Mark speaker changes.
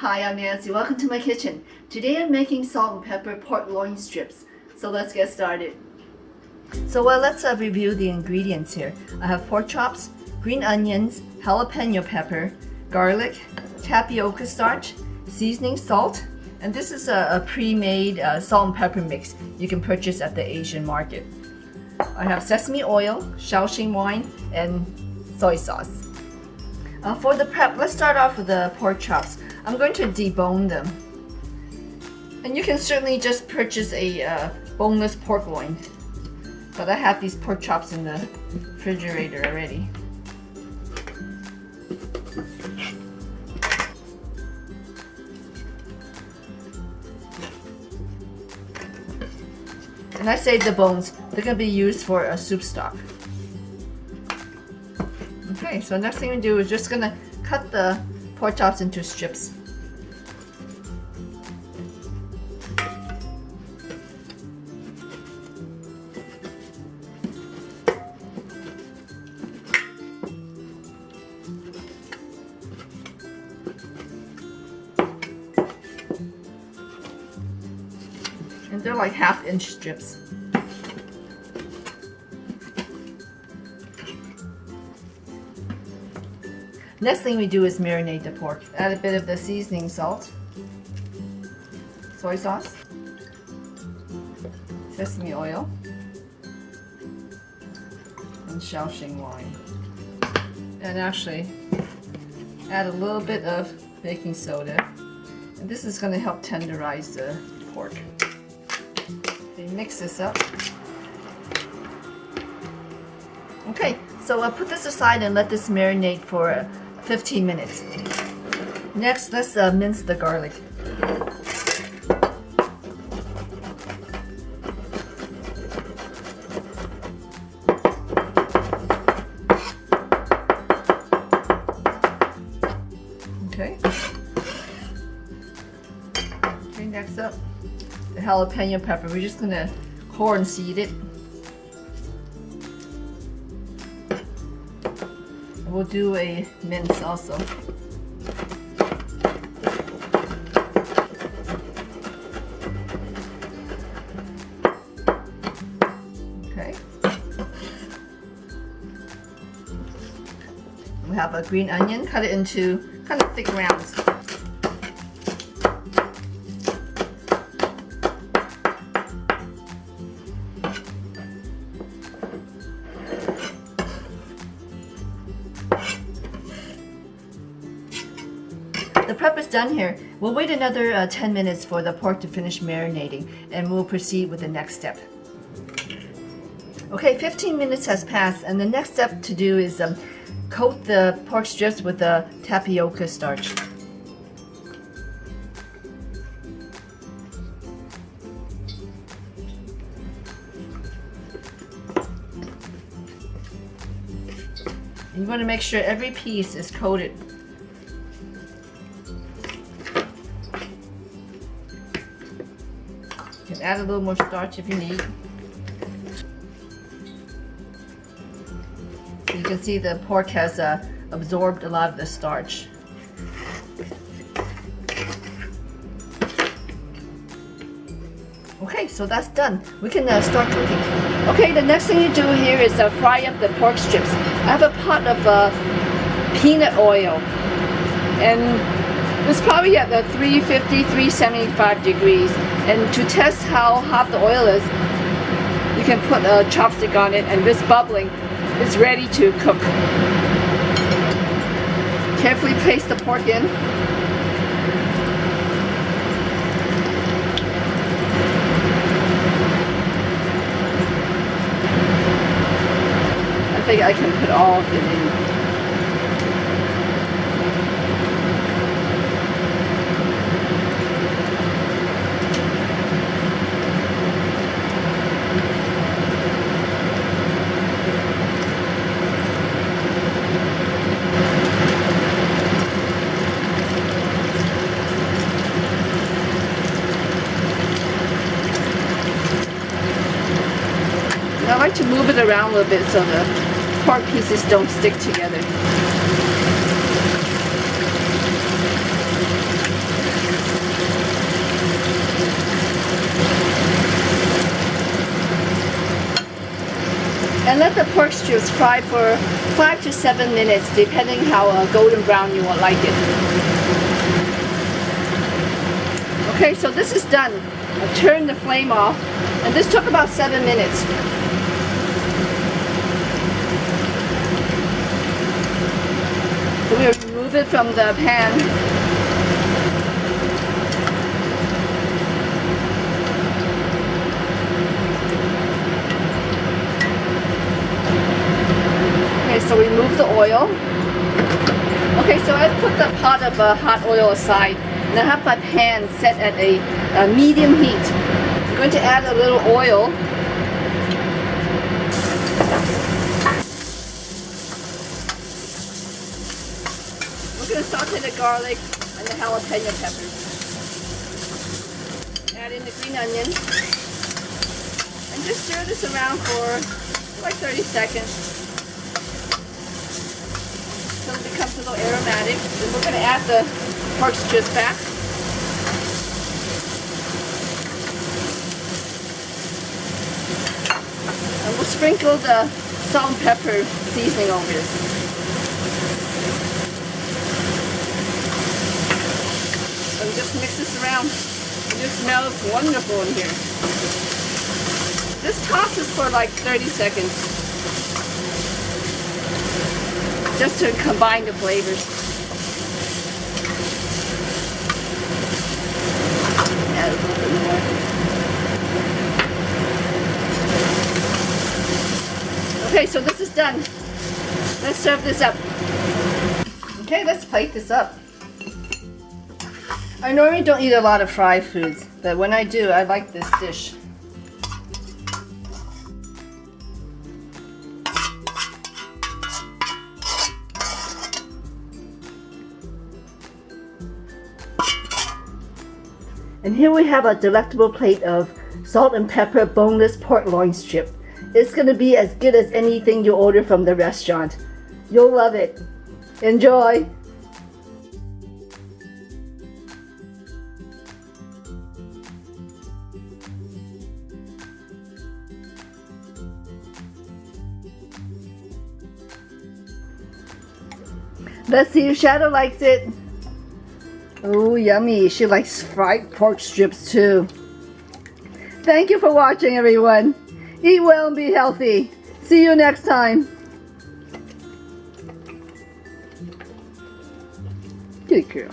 Speaker 1: Hi, I'm Nancy. Welcome to my kitchen. Today I'm making salt and pepper pork loin strips. So let's get started. So let's review the ingredients here. I have pork chops, green onions, jalapeno pepper, garlic, tapioca starch, seasoning salt, and this is a pre-made salt and pepper mix you can purchase at the Asian market. I have sesame oil, Shaoxing wine, and soy sauce. For the prep, let's start off with the pork chops. I'm going to debone them. And you can certainly just purchase a boneless pork loin. But I have these pork chops in the refrigerator already. And I saved the bones. They're going to be used for a soup stock. Okay, so next thing we do is just going to cut the pork chops into strips. And they're like half-inch strips. Next thing we do is marinate the pork. Add a bit of the seasoning salt, soy sauce, sesame oil, and Shaoxing wine. And actually add a little bit of baking soda. And this is going to help tenderize the pork. Okay, mix this up. Okay, so I'll put this aside and let this marinate for 15 minutes. Next, let's mince the garlic. Okay. Okay, next up, the jalapeno pepper. We're just gonna corn seed it. We'll do a mince also. Okay. We have a green onion, cut it into kind of thick rounds. The prep is done here. We'll wait another 10 minutes for the pork to finish marinating, and we'll proceed with the next step. Okay, 15 minutes has passed, and the next step to do is coat the pork strips with the tapioca starch. You want to make sure every piece is coated. You can add a little more starch if you need. So you can see the pork has absorbed a lot of the starch. Okay, so that's done. We can start cooking. Okay, the next thing you do here is fry up the pork strips. I have a pot of peanut oil, and it's probably at the 350, 375 degrees. And to test how hot the oil is, you can put a chopstick on it, and this bubbling is ready to cook. Carefully place the pork in. I think I can put all of it in. I like to move it around a little bit so the pork pieces don't stick together. And let the pork strips fry for 5 to 7 minutes, depending how golden brown you will like it. Okay, so this is done. I'll turn the flame off, and this took about 7 minutes. So we'll remove it from the pan. So remove the oil. Okay, so I put the pot of hot oil aside, and I have my pan set at a medium heat. I'm going to add a little oil. We're going to saute the garlic and the jalapeno peppers. Add in the green onion. And just stir this around for like 30 seconds. Until it becomes a little aromatic. Then we're going to add the pork strips back. And we'll sprinkle the salt and pepper seasoning over it. And just mix this around. It just smells wonderful in here. Just toss this for like 30 seconds. Just to combine the flavors. Add a little bit more. Okay, so this is done. Let's serve this up. Okay, let's plate this up. I normally don't eat a lot of fried foods, but when I do, I like this dish. And here we have a delectable plate of salt and pepper boneless pork loin strip. It's going to be as good as anything you order from the restaurant. You'll love it. Enjoy! Let's see if Shadow likes it. Oh, yummy. She likes fried pork strips too. Thank you for watching, everyone. Eat well and be healthy. See you next time. Good girl.